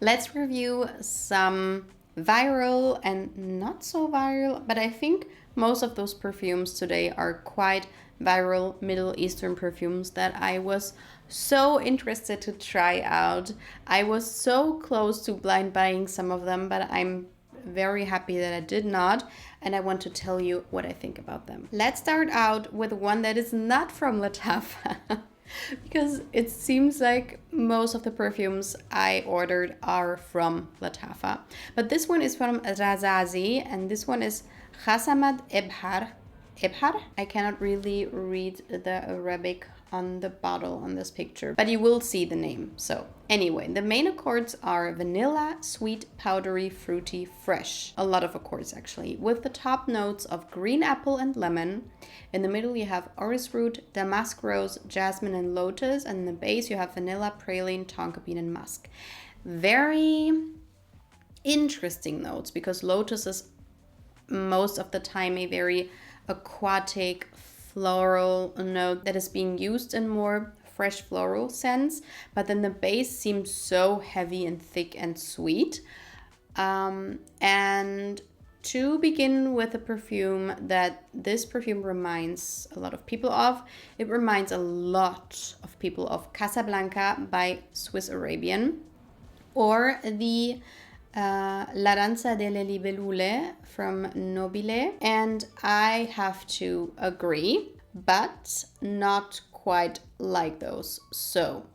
Let's review some viral and not so viral, but I think most of those perfumes today are quite viral Middle Eastern perfumes that I was so interested to try out. I was so close to blind buying some of them, but I'm very happy that I did not, and I want to tell you what I think about them. Let's start out with one that is not from Lattafa. Because it seems like most of the perfumes I ordered are from Lattafa. But this one is from Rasasi, and this one is Qasamat Ebhar. Ebhar? I cannot really read the Arabic on the bottle on this picture, but you will see the name. So anyway, the main accords are vanilla, sweet, powdery, fruity, fresh. A lot of accords actually, with the top notes of green apple and lemon. In the middle you have orris root, damask rose, jasmine and lotus, and in the base you have vanilla, praline, tonka bean and musk. Very interesting notes, because lotus is most of the time a very aquatic floral note that is being used in more fresh floral scents, but then the base seems so heavy and thick and sweet. And to begin with a perfume that this perfume reminds a lot of people of, it reminds a lot of people of Casablanca by SwissArabian, or the La Danza delle Libellule from Nobile, and I have to agree, but not quite like those. So,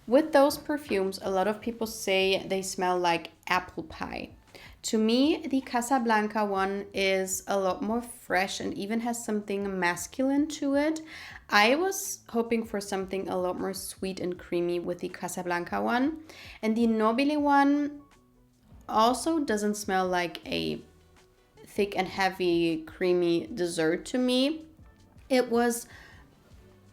with those perfumes, a lot of people say they smell like apple pie. To me, the Casablanca one is a lot more fresh and even has something masculine to it. I was hoping for something a lot more sweet and creamy with the Casablanca one, and the Nobile one also doesn't smell like a thick and heavy creamy dessert to me. It was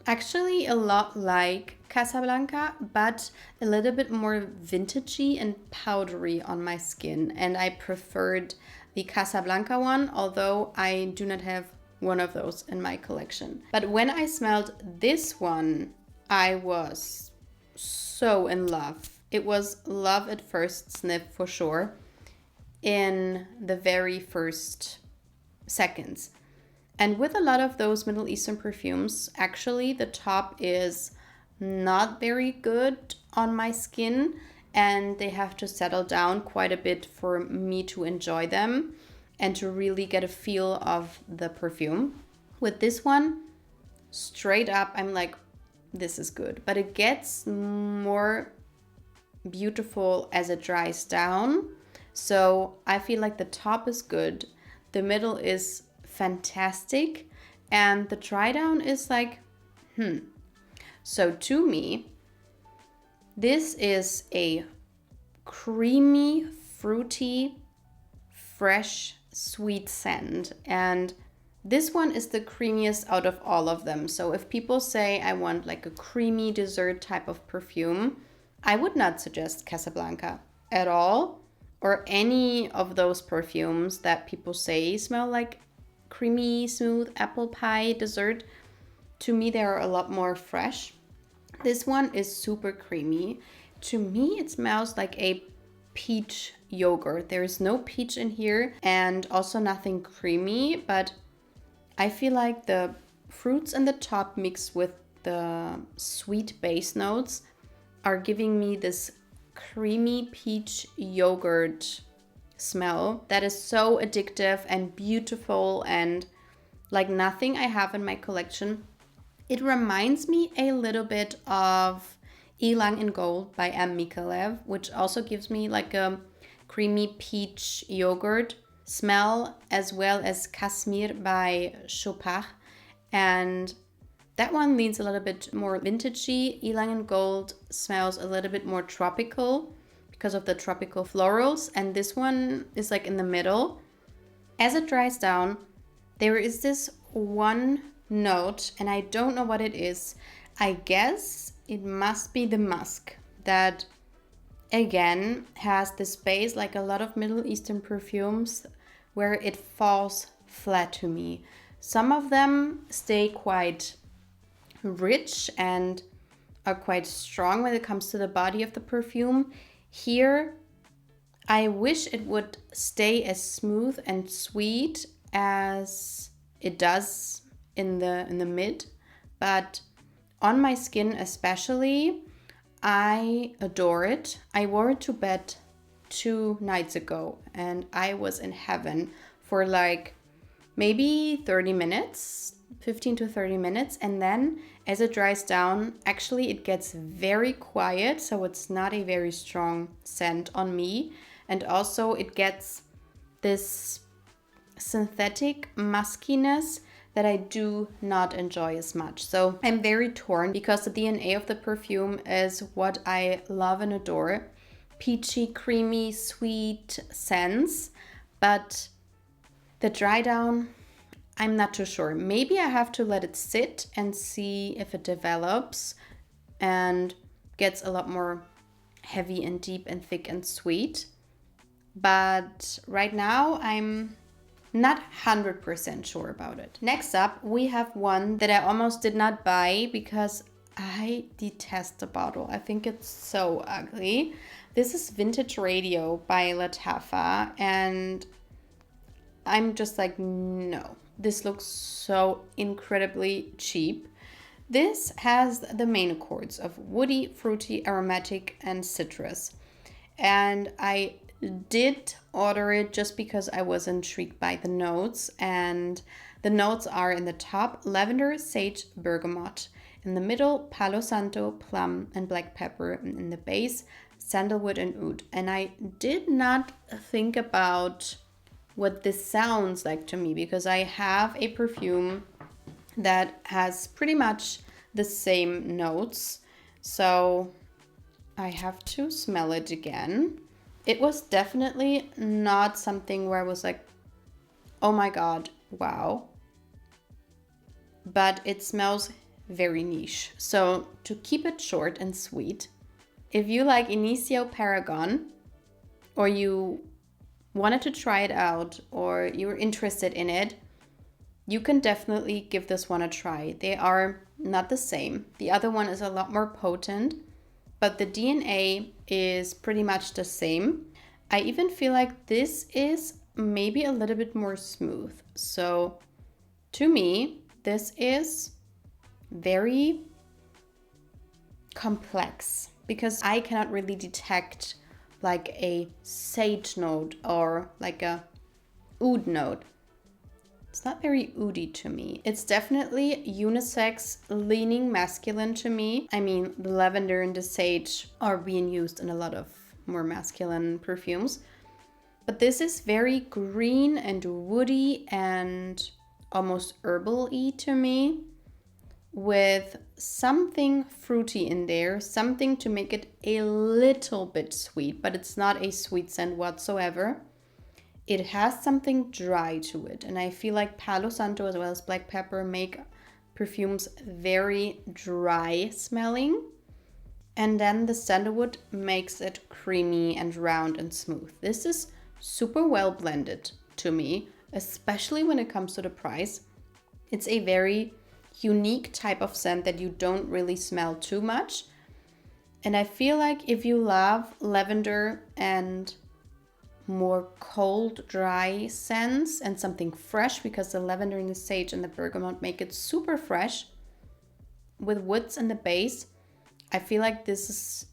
actually a lot like Casablanca, but a little bit more vintagey and powdery on my skin, and I preferred the Casablanca one, although I do not have one of those in my collection. But when I smelled this one, I was so in love. It was love at first sniff for sure in the very first seconds. And with a lot of those Middle Eastern perfumes, actually the top is not very good on my skin, and they have to settle down quite a bit for me to enjoy them and to really get a feel of the perfume. With this one, straight up, I'm like, this is good. But it gets more beautiful as it dries down. So I feel like the top is good, the middle is fantastic, and the dry down is like, So to me, this is a creamy, fruity, fresh, sweet scent. And this one is the creamiest out of all of them. So if people say I want like a creamy dessert type of perfume, I would not suggest Casablanca at all, or any of those perfumes that people say smell like creamy, smooth apple pie dessert. To me, they are a lot more fresh. This one is super creamy. To me, it smells like a peach yogurt. There is no peach in here and also nothing creamy, but I feel like the fruits in the top mixed with the sweet base notes are giving me this creamy peach yogurt smell that is so addictive and beautiful and like nothing I have in my collection. It reminds me a little bit of Ylang in Gold by M. Mikalev, which also gives me like a creamy peach yogurt smell, as well as Kashmir by Shuyukh, and that one leans a little bit more vintagey. Ylang in Gold smells a little bit more tropical because of the tropical florals, and this one is like in the middle. As it dries down, there is this one note, and I don't know what it is. I guess it must be the musk that again has this base like a lot of Middle Eastern perfumes where it falls flat to me. Some of them stay quite rich and are quite strong when it comes to the body of the perfume. Here I wish it would stay as smooth and sweet as it does in the mid, but on my skin especially, I adore it. I wore it to bed 2 nights ago and I was in heaven for like maybe 30 minutes, 15 to 30 minutes. And then as it dries down, actually it gets very quiet. So it's not a very strong scent on me. And also it gets this synthetic muskiness that I do not enjoy as much. So I'm very torn because the DNA of the perfume is what I love and adore. Peachy, creamy, sweet scents. But the dry down, I'm not too sure. Maybe I have to let it sit and see if it develops and gets a lot more heavy and deep and thick and sweet. But right now I'm not 100% sure about it. Next up, we have one that I almost did not buy because I detest the bottle. I think it's so ugly. This is Vintage Radio by Lattafa, and I'm just like, no, this looks so incredibly cheap. This has the main accords of woody, fruity, aromatic, and citrus. And I did order it just because I was intrigued by the notes, and the notes are in the top lavender, sage, bergamot, in the middle palo santo, plum, and black pepper, and in the base sandalwood and oud. And I did not think about what this sounds like to me because I have a perfume that has pretty much the same notes, so I have to smell it again. It was definitely not something where I was like, oh my god, wow. But it smells very niche. So to keep it short and sweet, if you like Initio Paragon, or you wanted to try it out, or you're interested in it, you can definitely give this one a try. They are not the same. The other one is a lot more potent, but the DNA is pretty much the same. I even feel like this is maybe a little bit more smooth. So to me, this is very complex because I cannot really detect like a sage note or like a oud note. It's not very oudy to me. It's definitely unisex, leaning masculine to me. I mean, the lavender and the sage are being used in a lot of more masculine perfumes. But this is very green and woody and almost herbal-y to me, with something fruity in there, something to make it a little bit sweet, but it's not a sweet scent whatsoever. It has something dry to it, and I feel like Palo Santo as well as black pepper make perfumes very dry smelling. And then the sandalwood makes it creamy and round and smooth. This is super well blended to me, especially when it comes to the price. It's a very unique type of scent that you don't really smell too much. And I feel like if you love lavender and more cold, dry scents and something fresh, because the lavender and the sage and the bergamot make it super fresh with woods in the base, I feel like this is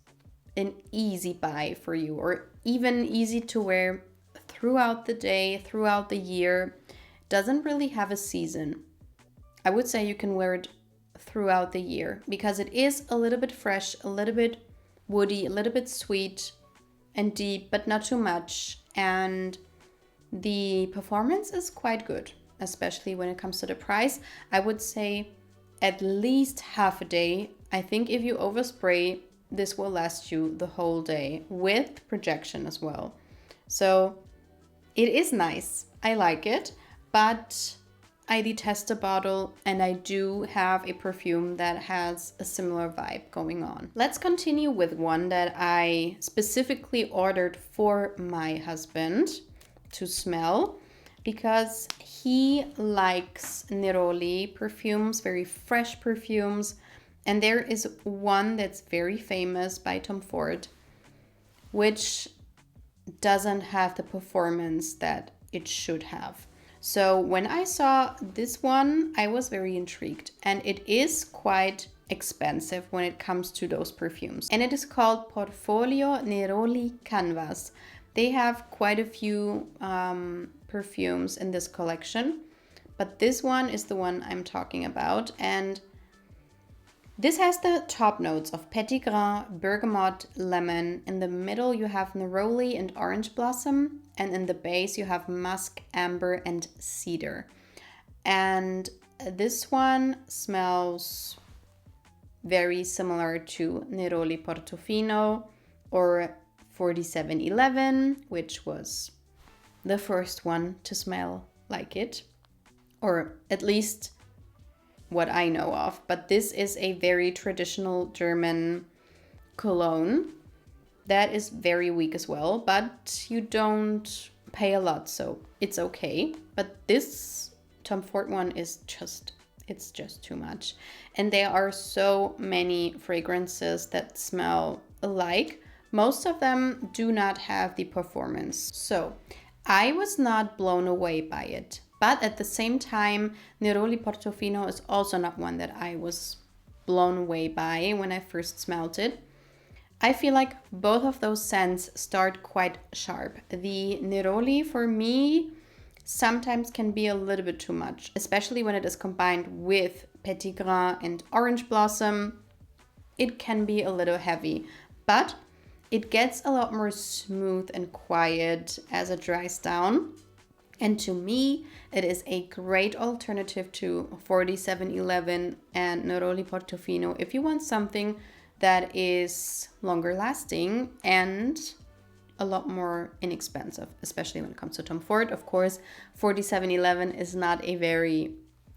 an easy buy for you, or even easy to wear throughout the day, throughout the year. Doesn't really have a season. I would say you can wear it throughout the year because it is a little bit fresh, a little bit woody, a little bit sweet and deep, but not too much. And the performance is quite good, especially when it comes to the price. I would say at least half a day. I think if you overspray, this will last you the whole day with projection as well. So it is nice. I like it, but I detest the bottle, and I do have a perfume that has a similar vibe going on. Let's continue with one that I specifically ordered for my husband to smell because he likes Neroli perfumes, very fresh perfumes. And there is one that's very famous by Tom Ford, which doesn't have the performance that it should have. So when I saw this one, I was very intrigued, and it is quite expensive when it comes to those perfumes. And it is called Portfolio Neroli Canvas. They have quite a few perfumes in this collection, but this one is the one I'm talking about. And this has the top notes of petit grain, bergamot, lemon. In the middle you have neroli and orange blossom, and in the base you have musk, amber, and cedar. And this one smells very similar to Neroli Portofino or 4711, which was the first one to smell like it, or at least what I know of. But this is a very traditional German cologne that is very weak as well, but you don't pay a lot, so it's okay. But this Tom Ford one is just, it's just too much. And there are so many fragrances that smell alike. Most of them do not have the performance. So I was not blown away by it. But at the same time, Neroli Portofino is also not one that I was blown away by when I first smelled it. I feel like both of those scents start quite sharp. The Neroli for me sometimes can be a little bit too much, especially when it is combined with petit grain and orange blossom. It can be a little heavy, but it gets a lot more smooth and quiet as it dries down. And to me, it is a great alternative to 4711 and Neroli Portofino if you want something that is longer lasting and a lot more inexpensive, especially when it comes to Tom Ford. Of course, 4711 is not a very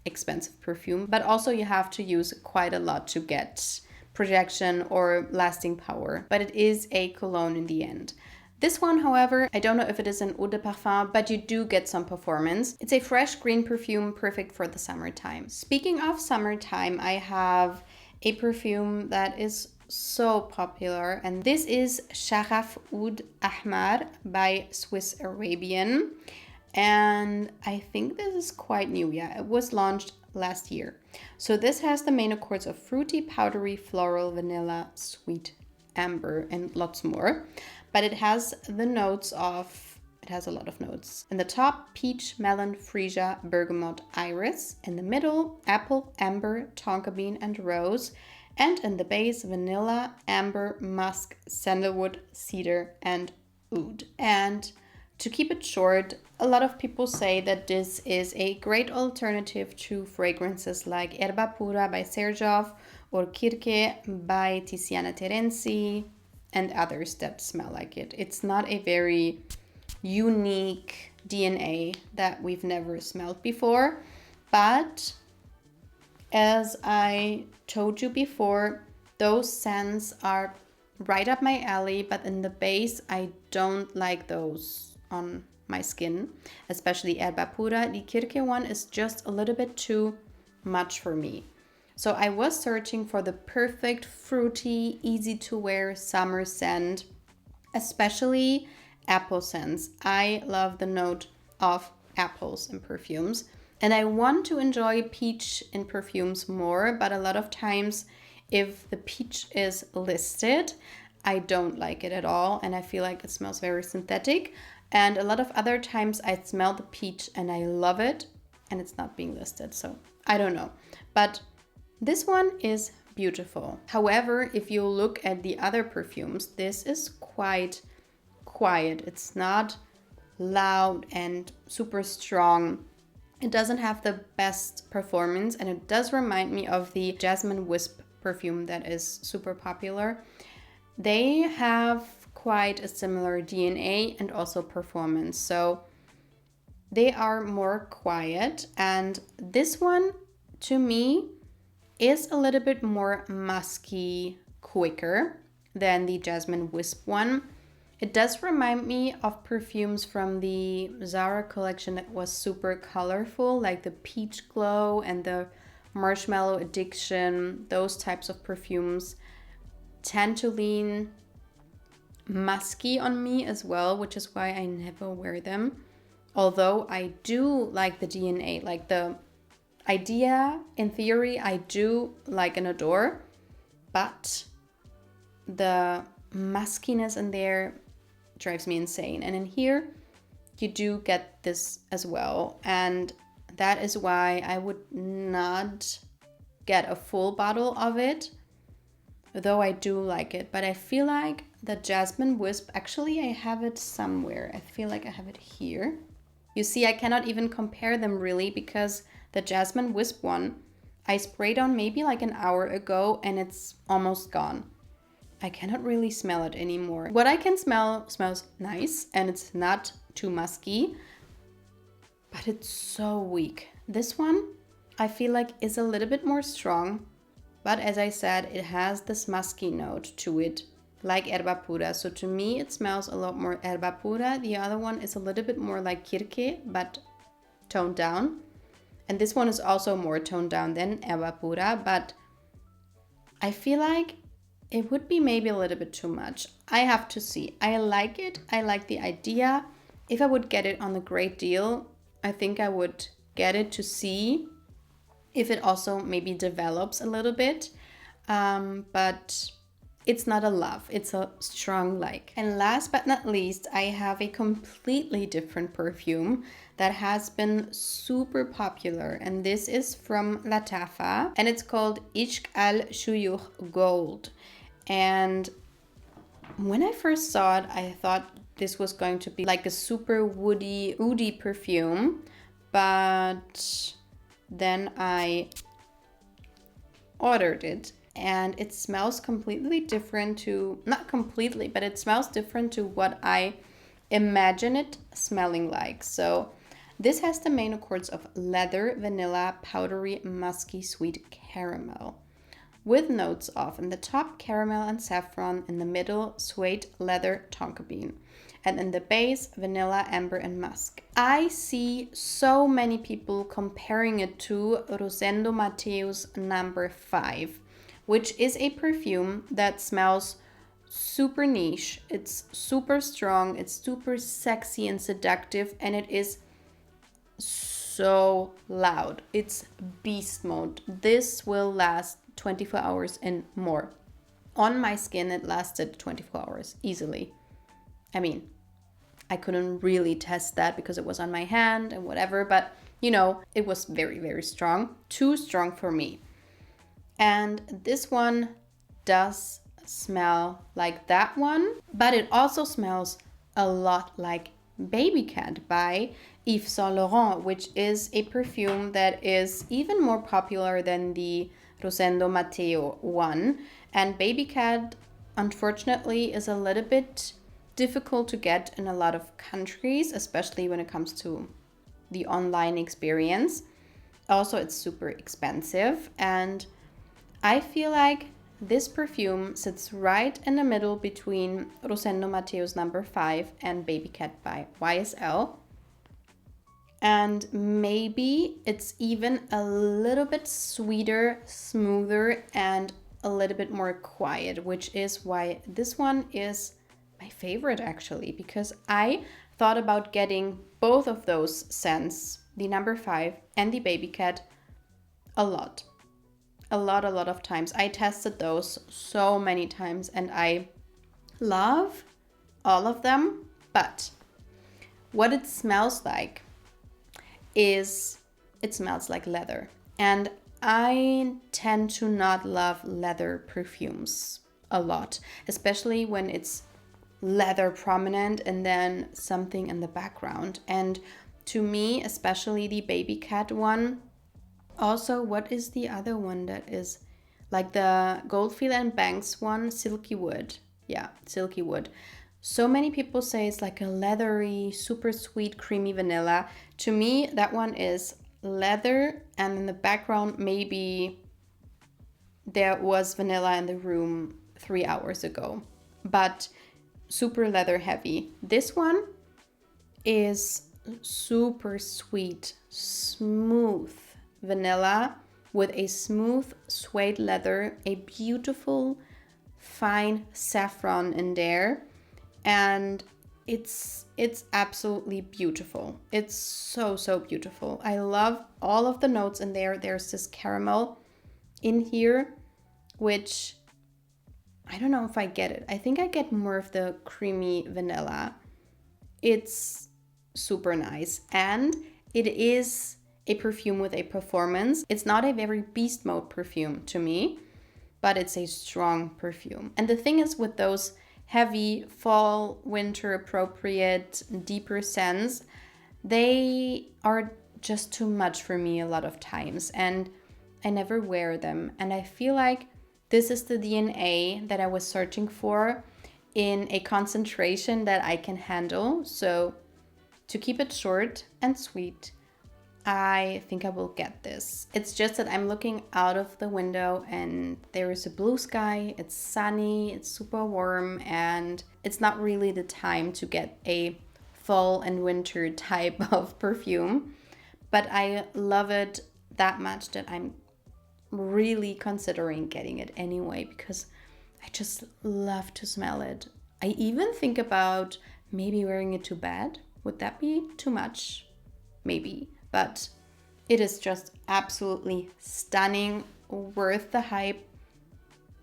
expensive perfume, but also you have to use quite a lot to get projection or lasting power. But it is a cologne in the end. This one, however, I don't know if it is an eau de parfum, but you do get some performance. It's a fresh green perfume, perfect for the summertime. Speaking of summertime, I have a perfume that is so popular, and this is Shaghaf Oud Ahmar by SwissArabian. And I think this is quite new. Yeah, it was launched last year. So this has the main accords of fruity, powdery, floral, vanilla, sweet, amber, and lots more. But it has the notes of, it has a lot of notes. In the top, peach, melon, freesia, bergamot, iris. In the middle, apple, amber, tonka bean, and rose. And in the base, vanilla, amber, musk, sandalwood, cedar, and oud. And to keep it short, a lot of people say that this is a great alternative to fragrances like Erba Pura by Shaghaf or Kirke by Tiziana Terenzi and others that smell like it. It's not a very unique DNA that we've never smelled before, but as I told you before, those scents are right up my alley, but in the base, I don't like those on my skin, especially Erba Pura. The Kirke one is just a little bit too much for me. So I was searching for the perfect fruity, easy to wear summer scent, especially apple scents. I love the note of apples in perfumes, and I want to enjoy peach in perfumes more, but a lot of times if the peach is listed, I don't like it at all, and I feel like it smells very synthetic. And a lot of other times I smell the peach and I love it, and it's not being listed, so I don't know. But this one is beautiful. However, if you look at the other perfumes, this is quite quiet. It's not loud and super strong. It doesn't have the best performance, and it does remind me of the Jasmine Wisp perfume that is super popular. They have quite a similar DNA and also performance. So they are more quiet, and this one to me is a little bit more musky, quicker than the Jasmine Wisp one. It does remind me of perfumes from the Zara collection that was super colorful, like the Peach Glow and the Marshmallow Addiction. Those types of perfumes tend to lean musky on me as well, which is why I never wear them. Although I do like the DNA, like the idea, in theory, I do like and adore, but the muskiness in there drives me insane. And in here, you do get this as well. And that is why I would not get a full bottle of it, though I do like it. But I feel like the Jasmine Wisp, actually I have it somewhere. I feel like I have it here. You see, I cannot even compare them really, because the Jasmine Wisp one, I sprayed on maybe like an hour ago and it's almost gone. I cannot really smell it anymore. What I can smell smells nice and it's not too musky, but it's so weak. This one, I feel like is a little bit more strong, but as I said, it has this musky note to it, like herba pura. So to me, it smells a lot more herba pura. The other one is a little bit more like kirke, but toned down. And this one is also more toned down than herba pura, but I feel like it would be maybe a little bit too much. I have to see. I like it. I like the idea. If I would get it on the great deal, I think I would get it to see if it also maybe develops a little bit. But it's not a love, it's a strong like. And last but not least, I have a completely different perfume that has been super popular. And this is from Lattafa and it's called Ishq al Shuyukh Gold. And when I first saw it, I thought this was going to be like a super woody, oudy perfume. But then I ordered it and it smells completely different to, not completely, but it smells different to what I imagine it smelling like. So this has the main accords of leather, vanilla, powdery, musky, sweet caramel, with notes of, in the top, caramel and saffron, in the middle, suede, leather, tonka bean, and in the base, vanilla, amber, and musk. I see so many people comparing it to Rosendo Matteo's number 5, which is a perfume that smells super niche. It's super strong, it's super sexy and seductive, and it is so loud. It's beast mode. This will last 24 hours and more. On my skin, it lasted 24 hours easily. I mean, I couldn't really test that because it was on my hand and whatever, but you know, it was very, very strong. Too strong for me. And this one does smell like that one, but it also smells a lot like Baby Cat by Yves Saint Laurent, which is a perfume that is even more popular than the Rosendo Matteo one. And Baby Cat, unfortunately, is a little bit difficult to get in a lot of countries, especially when it comes to the online experience. Also, it's super expensive, and I feel like this perfume sits right in the middle between Rosendo Matteo's number 5 and Baby Cat by YSL. And maybe it's even a little bit sweeter, smoother, and a little bit more quiet, which is why this one is my favorite actually, because I thought about getting both of those scents, the number 5 and the Baby Cat, a lot of times. I tested those so many times and I love all of them, but what it smells like is it smells like leather. And I tend to not love leather perfumes a lot, especially when it's leather prominent and then something in the background. And to me, especially the Baby Cat one. Also, what is the other one that is like the Goldfield and Banks one? Silky Wood. Yeah, Silky Wood. So many people say it's like a leathery, super sweet, creamy vanilla. To me, that one is leather, and in the background, maybe there was vanilla in the room 3 hours ago, but super leather heavy. This one is super sweet, smooth vanilla with a smooth suede leather, a beautiful fine saffron in there, and it's absolutely beautiful. It's so beautiful. I love all of the notes in there. There's this caramel in here, which I don't know if I get it. I think I get more of the creamy vanilla. It's super nice, and it is a perfume with a performance. It's not a very beast mode perfume to me, but it's a strong perfume. And the thing is, with those heavy fall winter appropriate deeper scents, they are just too much for me a lot of times, and I never wear them. And I feel like this is the DNA that I was searching for in a concentration that I can handle. So to keep it short and sweet, I think I will get this. It's just that I'm looking out of the window and there is a blue sky, it's sunny, it's super warm, and it's not really the time to get a fall and winter type of perfume. But I love it that much that I'm really considering getting it anyway, because I just love to smell it. I even think about maybe wearing it to bed. Would that be too much? Maybe. But it is just absolutely stunning, worth the hype,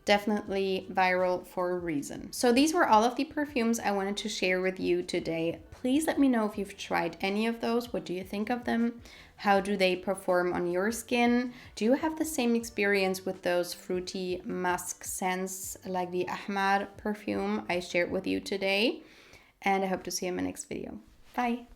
definitely viral for a reason. So these were all of the perfumes I wanted to share with you today. Please let me know if you've tried any of those. What do you think of them? How do they perform on your skin? Do you have the same experience with those fruity musk scents like the Ahmar perfume I shared with you today? And I hope to see you in my next video. Bye.